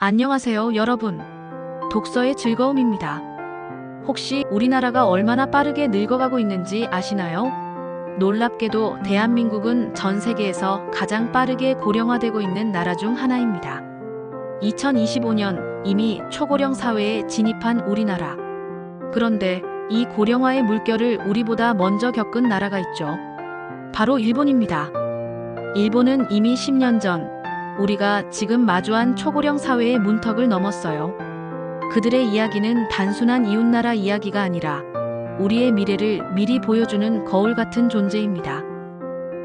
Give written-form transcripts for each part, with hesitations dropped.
안녕하세요, 여러분. 독서의 즐거움입니다. 혹시 우리나라가 얼마나 빠르게 늙어가고 있는지 아시나요? 놀랍게도 대한민국은 전 세계에서 가장 빠르게 고령화되고 있는 나라 중 하나입니다. 2025년 이미 초고령 사회에 진입한 우리나라. 그런데 이 고령화의 물결을 우리보다 먼저 겪은 나라가 있죠. 바로 일본입니다. 일본은 이미 10년 전 우리가 지금 마주한 초고령 사회의 문턱을 넘었어요. 그들의 이야기는 단순한 이웃나라 이야기가 아니라 우리의 미래를 미리 보여주는 거울 같은 존재입니다.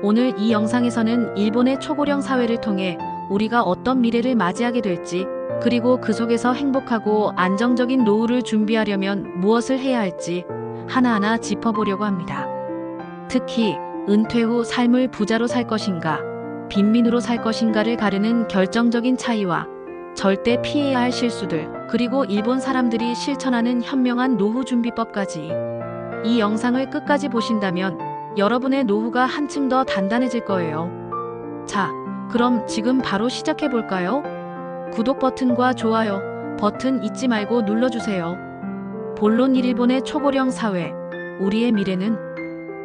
오늘 이 영상에서는 일본의 초고령 사회를 통해 우리가 어떤 미래를 맞이하게 될지, 그리고 그 속에서 행복하고 안정적인 노후를 준비하려면 무엇을 해야 할지 하나하나 짚어보려고 합니다. 특히 은퇴 후 삶을 부자로 살 것인가, 빈민으로 살 것인가를 가르는 결정적인 차이와 절대 피해야 할 실수들, 그리고 일본 사람들이 실천하는 현명한 노후 준비법까지. 이 영상을 끝까지 보신다면 여러분의 노후가 한층 더 단단해질 거예요. 자, 그럼 지금 바로 시작해 볼까요? 구독 버튼과 좋아요 버튼 잊지 말고 눌러주세요. 본론. 일본의 초고령 사회, 우리의 미래는?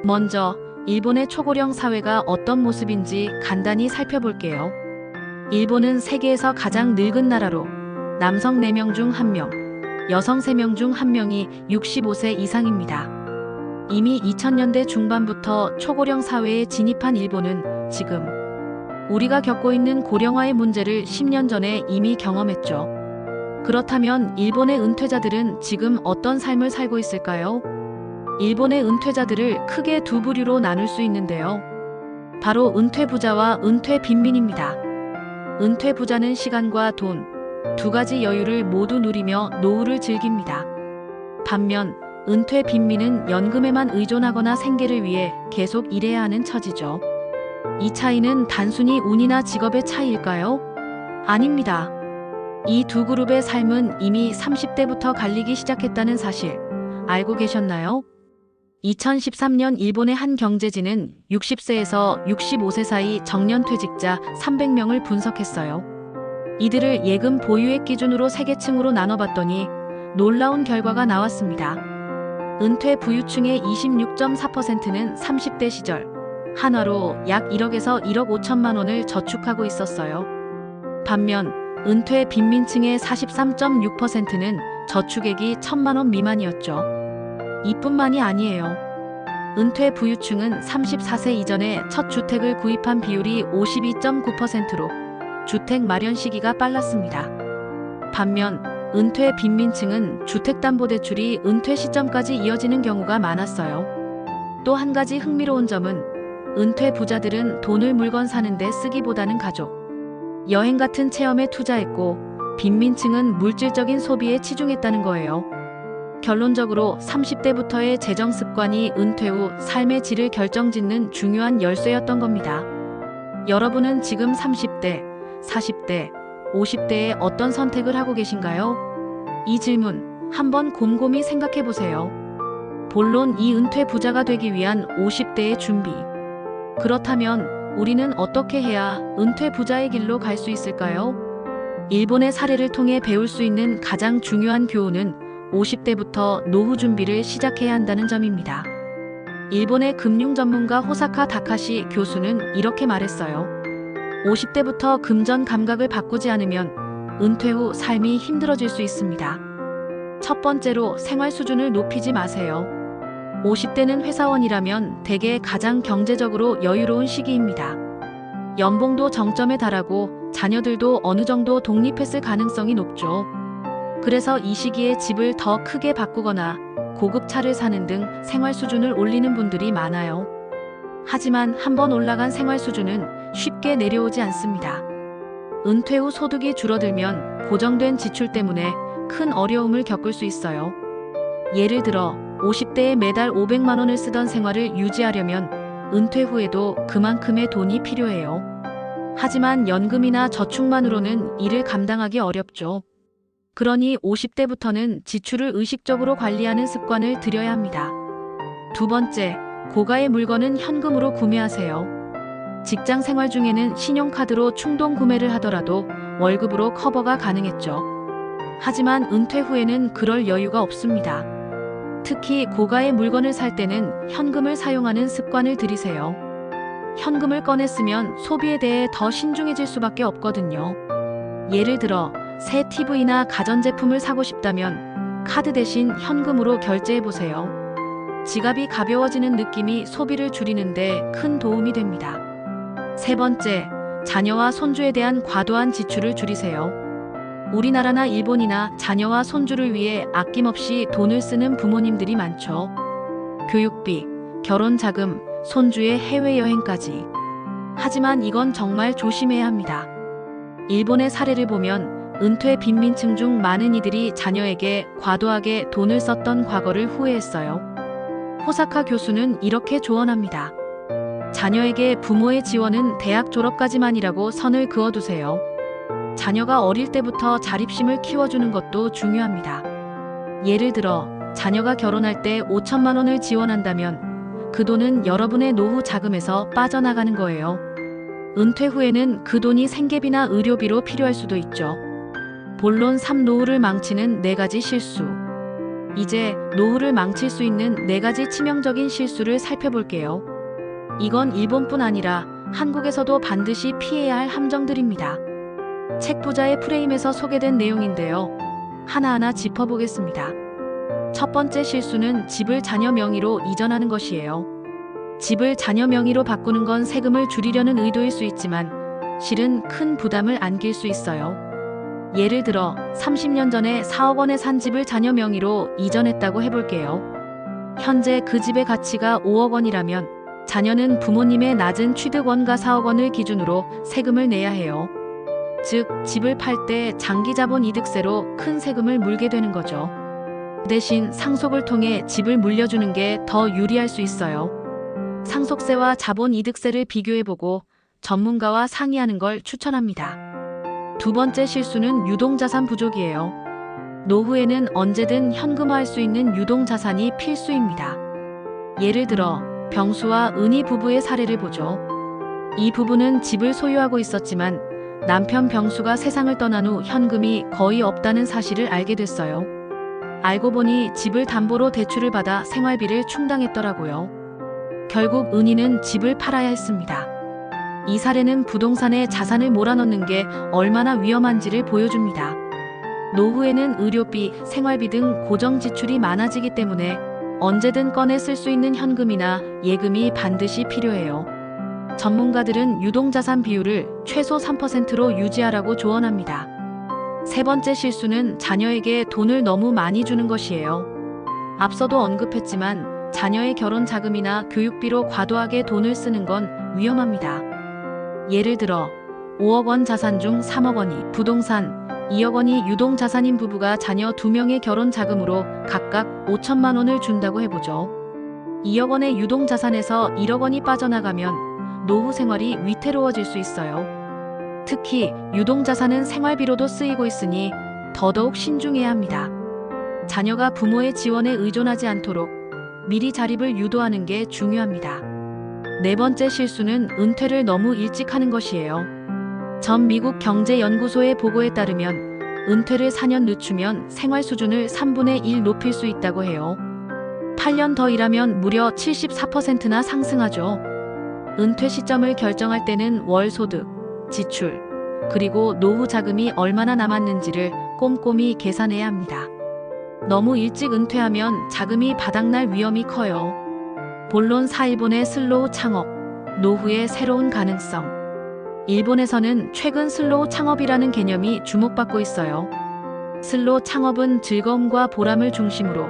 먼저 일본의 초고령 사회가 어떤 모습인지 간단히 살펴볼게요. 일본은 세계에서 가장 늙은 나라로 남성 4명 중 1명, 여성 3명 중 1명이 65세 이상입니다. 이미 2000년대 중반부터 초고령 사회에 진입한 일본은 지금 우리가 겪고 있는 고령화의 문제를 10년 전에 이미 경험했죠. 그렇다면 일본의 은퇴자들은 지금 어떤 삶을 살고 있을까요? 일본의 은퇴자들을 크게 두 부류로 나눌 수 있는데요. 바로 은퇴 부자와 은퇴 빈민입니다. 은퇴 부자는 시간과 돈, 두 가지 여유를 모두 누리며 노후를 즐깁니다. 반면 은퇴 빈민은 연금에만 의존하거나 생계를 위해 계속 일해야 하는 처지죠. 이 차이는 단순히 운이나 직업의 차이일까요? 아닙니다. 이 두 그룹의 삶은 이미 30대부터 갈리기 시작했다는 사실 알고 계셨나요? 2013년 일본의 한 경제지는 60세에서 65세 사이 정년퇴직자 300명을 분석했어요. 이들을 예금 보유액 기준으로 3계층으로 나눠봤더니 놀라운 결과가 나왔습니다. 은퇴 부유층의 26.4%는 30대 시절 한화로 약 1억에서 1억 5천만 원을 저축하고 있었어요. 반면 은퇴 빈민층의 43.6%는 저축액이 1천만 원 미만이었죠. 이뿐만이 아니에요. 은퇴 부유층은 34세 이전에 첫 주택을 구입한 비율이 52.9%로 주택 마련 시기가 빨랐습니다. 반면 은퇴 빈민층은 주택담보대출이 은퇴 시점까지 이어지는 경우가 많았어요. 또 한 가지 흥미로운 점은 은퇴 부자들은 돈을 물건 사는데 쓰기보다는 가족, 여행 같은 체험에 투자했고, 빈민층은 물질적인 소비에 치중했다는 거예요. 결론적으로 30대부터의 재정 습관이 은퇴 후 삶의 질을 결정짓는 중요한 열쇠였던 겁니다. 여러분은 지금 30대, 40대, 50대에 어떤 선택을 하고 계신가요? 이 질문 한번 곰곰이 생각해 보세요. 본론. 이 은퇴 부자가 되기 위한 50대의 준비. 그렇다면 우리는 어떻게 해야 은퇴 부자의 길로 갈 수 있을까요? 일본의 사례를 통해 배울 수 있는 가장 중요한 교훈은 50대부터 노후 준비를 시작해야 한다는 점입니다. 일본의 금융 전문가 호사카 다카시 교수는 이렇게 말했어요. 50대부터 금전 감각을 바꾸지 않으면 은퇴 후 삶이 힘들어질 수 있습니다. 첫 번째로 생활 수준을 높이지 마세요. 50대는 회사원이라면 대개 가장 경제적으로 여유로운 시기입니다. 연봉도 정점에 달하고 자녀들도 어느 정도 독립했을 가능성이 높죠. 그래서 이 시기에 집을 더 크게 바꾸거나 고급 차를 사는 등 생활 수준을 올리는 분들이 많아요. 하지만 한번 올라간 생활 수준은 쉽게 내려오지 않습니다. 은퇴 후 소득이 줄어들면 고정된 지출 때문에 큰 어려움을 겪을 수 있어요. 예를 들어 50대에 매달 500만 원을 쓰던 생활을 유지하려면 은퇴 후에도 그만큼의 돈이 필요해요. 하지만 연금이나 저축만으로는 이를 감당하기 어렵죠. 그러니 50대부터는 지출을 의식적으로 관리하는 습관을 들여야 합니다. 두 번째, 고가의 물건은 현금으로 구매하세요. 직장 생활 중에는 신용카드로 충동 구매를 하더라도 월급으로 커버가 가능했죠. 하지만 은퇴 후에는 그럴 여유가 없습니다. 특히 고가의 물건을 살 때는 현금을 사용하는 습관을 들이세요. 현금을 꺼내 쓰면 소비에 대해 더 신중해질 수밖에 없거든요. 예를 들어 새 TV나 가전제품을 사고 싶다면 카드 대신 현금으로 결제해 보세요. 지갑이 가벼워지는 느낌이 소비를 줄이는데 큰 도움이 됩니다. 세 번째, 자녀와 손주에 대한 과도한 지출을 줄이세요. 우리나라나 일본이나 자녀와 손주를 위해 아낌없이 돈을 쓰는 부모님들이 많죠. 교육비, 결혼자금, 손주의 해외여행까지. 하지만 이건 정말 조심해야 합니다. 일본의 사례를 보면 은퇴 빈민층 중 많은 이들이 자녀에게 과도하게 돈을 썼던 과거를 후회했어요. 호사카 교수는 이렇게 조언합니다. 자녀에게 부모의 지원은 대학 졸업까지만이라고 선을 그어두세요. 자녀가 어릴 때부터 자립심을 키워주는 것도 중요합니다. 예를 들어 자녀가 결혼할 때 5천만 원을 지원한다면 그 돈은 여러분의 노후 자금에서 빠져나가는 거예요. 은퇴 후에는 그 돈이 생계비나 의료비로 필요할 수도 있죠. 본론 3. 노후를 망치는 4가지 실수. 이제 노후를 망칠 수 있는 4가지 치명적인 실수를 살펴볼게요. 이건 일본뿐 아니라 한국에서도 반드시 피해야 할 함정들입니다. 책 부자의 프레임에서 소개된 내용인데요. 하나하나 짚어보겠습니다. 첫 번째 실수는 집을 자녀 명의로 이전하는 것이에요. 집을 자녀 명의로 바꾸는 건 세금을 줄이려는 의도일 수 있지만 실은 큰 부담을 안길 수 있어요. 예를 들어 30년 전에 4억 원에 산 집을 자녀 명의로 이전했다고 해볼게요. 현재 그 집의 가치가 5억 원이라면 자녀는 부모님의 낮은 취득원가 4억 원을 기준으로 세금을 내야 해요. 즉, 집을 팔 때 장기자본 이득세로 큰 세금을 물게 되는 거죠. 대신 상속을 통해 집을 물려주는 게 더 유리할 수 있어요. 상속세와 자본 이득세를 비교해보고 전문가와 상의하는 걸 추천합니다. 두 번째 실수는 유동자산 부족이에요. 노후에는 언제든 현금화할 수 있는 유동자산이 필수입니다. 예를 들어 병수와 은희 부부의 사례를 보죠. 이 부부는 집을 소유하고 있었지만 남편 병수가 세상을 떠난 후 현금이 거의 없다는 사실을 알게 됐어요. 알고 보니 집을 담보로 대출을 받아 생활비를 충당했더라고요. 결국 은희는 집을 팔아야 했습니다. 이 사례는 부동산에 자산을 몰아넣는 게 얼마나 위험한지를 보여줍니다. 노후에는 의료비, 생활비 등 고정 지출이 많아지기 때문에 언제든 꺼내 쓸 수 있는 현금이나 예금이 반드시 필요해요. 전문가들은 유동자산 비율을 최소 3%로 유지하라고 조언합니다. 세 번째 실수는 자녀에게 돈을 너무 많이 주는 것이에요. 앞서도 언급했지만 자녀의 결혼 자금이나 교육비로 과도하게 돈을 쓰는 건 위험합니다. 예를 들어 5억 원 자산 중 3억 원이 부동산, 2억 원이 유동자산인 부부가 자녀 2명의 결혼 자금으로 각각 5천만 원을 준다고 해보죠. 2억 원의 유동자산에서 1억 원이 빠져나가면 노후 생활이 위태로워질 수 있어요. 특히 유동자산은 생활비로도 쓰이고 있으니 더더욱 신중해야 합니다. 자녀가 부모의 지원에 의존하지 않도록 미리 자립을 유도하는 게 중요합니다. 네 번째 실수는 은퇴를 너무 일찍 하는 것이에요. 전 미국 경제연구소의 보고에 따르면 은퇴를 4년 늦추면 생활 수준을 3분의 1 높일 수 있다고 해요. 8년 더 일하면 무려 74%나 상승하죠. 은퇴 시점을 결정할 때는 월 소득, 지출, 그리고 노후 자금이 얼마나 남았는지를 꼼꼼히 계산해야 합니다. 너무 일찍 은퇴하면 자금이 바닥날 위험이 커요. 본론 4. 일본의 슬로우 창업, 노후의 새로운 가능성. 일본에서는 최근 슬로우 창업이라는 개념이 주목받고 있어요. 슬로우 창업은 즐거움과 보람을 중심으로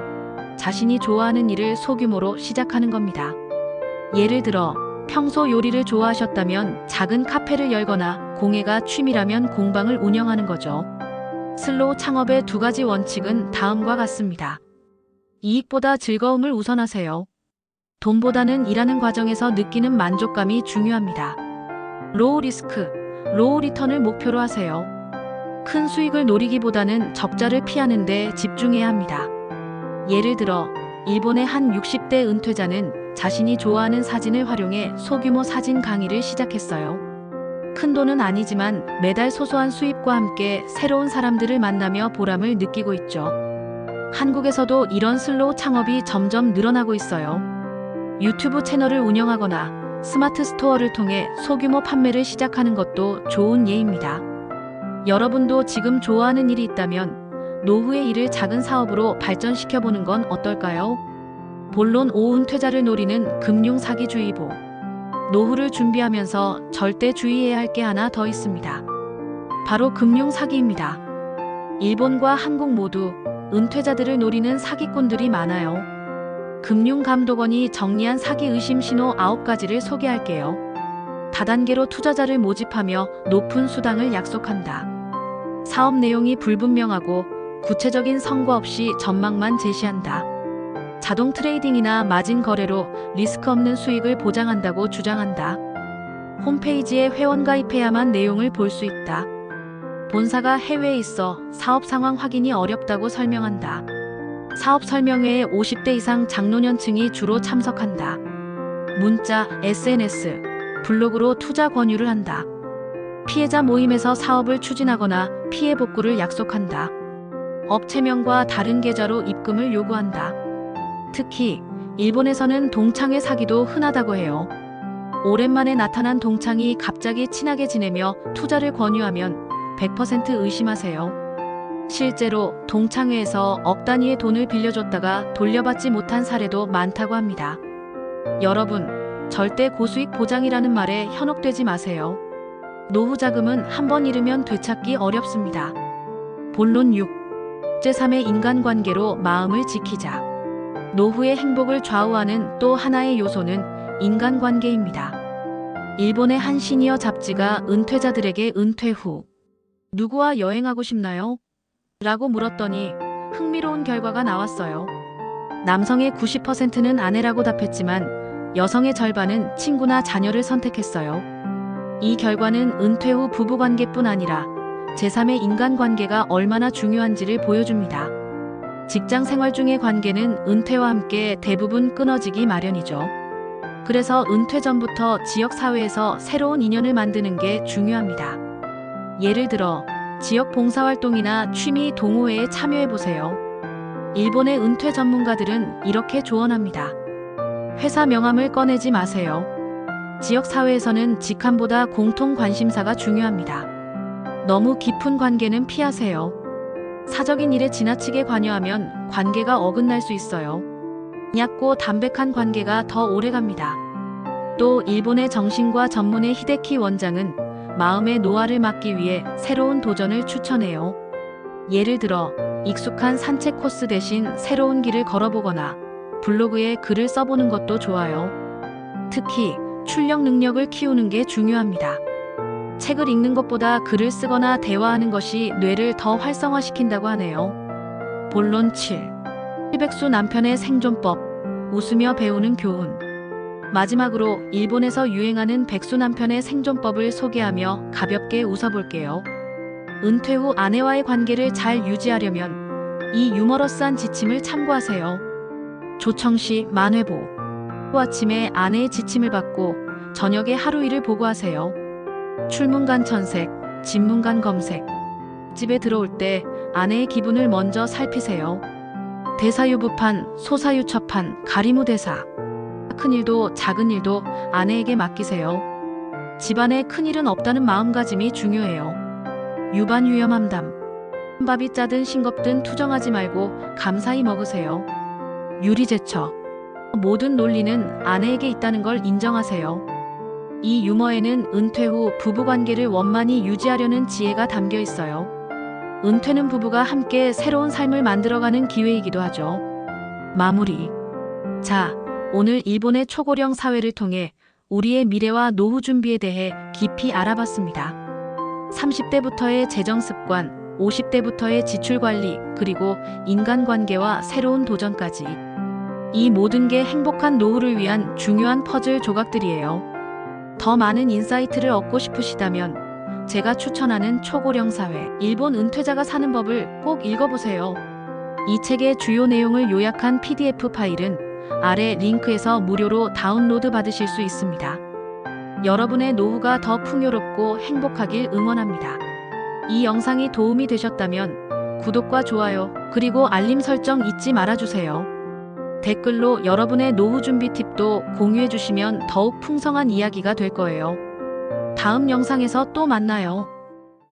자신이 좋아하는 일을 소규모로 시작하는 겁니다. 예를 들어 평소 요리를 좋아하셨다면 작은 카페를 열거나 공예가 취미라면 공방을 운영하는 거죠. 슬로우 창업의 2가지 원칙은 다음과 같습니다. 이익보다 즐거움을 우선하세요. 돈보다는 일하는 과정에서 느끼는 만족감이 중요합니다. 로우 리스크, 로우 리턴을 목표로 하세요. 큰 수익을 노리기보다는 적자를 피하는 데 집중해야 합니다. 예를 들어 일본의 한 60대 은퇴자는 자신이 좋아하는 사진을 활용해 소규모 사진 강의를 시작했어요. 큰 돈은 아니지만 매달 소소한 수입과 함께 새로운 사람들을 만나며 보람을 느끼고 있죠. 한국에서도 이런 슬로우 창업이 점점 늘어나고 있어요. 유튜브 채널을 운영하거나 스마트 스토어를 통해 소규모 판매를 시작하는 것도 좋은 예입니다. 여러분도 지금 좋아하는 일이 있다면 노후의 일을 작은 사업으로 발전시켜보는 건 어떨까요? 본론 5 은퇴자를 노리는 금융사기주의보. 노후를 준비하면서 절대 주의해야 할 게 하나 더 있습니다. 바로 금융사기입니다. 일본과 한국 모두 은퇴자들을 노리는 사기꾼들이 많아요. 금융감독원이 정리한 사기 의심 신호 9가지를 소개할게요. 다단계로 투자자를 모집하며 높은 수당을 약속한다. 사업 내용이 불분명하고 구체적인 선거 없이 전망만 제시한다. 자동 트레이딩이나 마진 거래로 리스크 없는 수익을 보장한다고 주장한다. 홈페이지에 회원 가입해야만 내용을 볼 수 있다. 본사가 해외에 있어 사업 상황 확인이 어렵다고 설명한다. 사업 설명회에 50대 이상 장노년층이 주로 참석한다. 문자, SNS, 블로그로 투자 권유를 한다. 피해자 모임에서 사업을 추진하거나 피해 복구를 약속한다. 업체명과 다른 계좌로 입금을 요구한다. 특히 일본에서는 동창회 사기도 흔하다고 해요. 오랜만에 나타난 동창이 갑자기 친하게 지내며 투자를 권유하면 100% 의심하세요. 실제로 동창회에서 억 단위의 돈을 빌려줬다가 돌려받지 못한 사례도 많다고 합니다. 여러분, 절대 고수익 보장이라는 말에 현혹되지 마세요. 노후 자금은 한번 잃으면 되찾기 어렵습니다. 본론 6. 제3의 인간관계로 마음을 지키자. 노후의 행복을 좌우하는 또 하나의 요소는 인간관계입니다. 일본의 한 시니어 잡지가 은퇴자들에게 은퇴 후 누구와 여행하고 싶나요? 라고 물었더니 흥미로운 결과가 나왔어요. 남성의 90%는 아내라고 답했지만 여성의 절반은 친구나 자녀를 선택했어요. 이 결과는 은퇴 후 부부관계뿐 아니라 제3의 인간관계가 얼마나 중요한지를 보여줍니다. 직장 생활 중의 관계는 은퇴와 함께 대부분 끊어지기 마련이죠. 그래서 은퇴 전부터 지역사회에서 새로운 인연을 만드는 게 중요합니다. 예를 들어 지역 봉사활동이나 취미 동호회에 참여해보세요. 일본의 은퇴 전문가들은 이렇게 조언합니다. 회사 명함을 꺼내지 마세요. 지역사회에서는 직함보다 공통 관심사가 중요합니다. 너무 깊은 관계는 피하세요. 사적인 일에 지나치게 관여하면 관계가 어긋날 수 있어요. 얕고 담백한 관계가 더 오래갑니다. 또 일본의 정신과 전문의 히데키 원장은 마음의 노화를 막기 위해 새로운 도전을 추천해요. 예를 들어 익숙한 산책 코스 대신 새로운 길을 걸어보거나 블로그에 글을 써보는 것도 좋아요. 특히 출력 능력을 키우는 게 중요합니다. 책을 읽는 것보다 글을 쓰거나 대화하는 것이 뇌를 더 활성화시킨다고 하네요. 본론 7. 백수 남편의 생존법, 웃으며 배우는 교훈. 마지막으로 일본에서 유행하는 백수 남편의 생존법을 소개하며 가볍게 웃어볼게요. 은퇴 후 아내와의 관계를 잘 유지하려면 이 유머러스한 지침을 참고하세요. 조청시 만회보. 아침에 아내의 지침을 받고 저녁에 하루 일을 보고하세요. 출문간 천색, 집문간 검색. 집에 들어올 때 아내의 기분을 먼저 살피세요. 대사유부판, 소사유처판, 가리무대사. 큰 일도 작은 일도 아내에게 맡기세요. 집안에 큰 일은 없다는 마음가짐이 중요해요. 유반유염함담. 밥이 짜든 싱겁든 투정하지 말고 감사히 먹으세요. 유리제처. 모든 논리는 아내에게 있다는 걸 인정하세요. 이 유머에는 은퇴 후 부부관계를 원만히 유지하려는 지혜가 담겨 있어요. 은퇴는 부부가 함께 새로운 삶을 만들어가는 기회이기도 하죠. 마무리. 자, 오늘 일본의 초고령 사회를 통해 우리의 미래와 노후 준비에 대해 깊이 알아봤습니다. 30대부터의 재정 습관, 50대부터의 지출 관리, 그리고 인간관계와 새로운 도전까지. 이 모든 게 행복한 노후를 위한 중요한 퍼즐 조각들이에요. 더 많은 인사이트를 얻고 싶으시다면 제가 추천하는 초고령 사회, 일본 은퇴자가 사는 법을 꼭 읽어보세요. 이 책의 주요 내용을 요약한 PDF 파일은 아래 링크에서 무료로 다운로드 받으실 수 있습니다. 여러분의 노후가 더 풍요롭고 행복하길 응원합니다. 이 영상이 도움이 되셨다면 구독과 좋아요, 그리고 알림 설정 잊지 말아주세요. 댓글로 여러분의 노후 준비 팁도 공유해주시면 더욱 풍성한 이야기가 될 거예요. 다음 영상에서 또 만나요.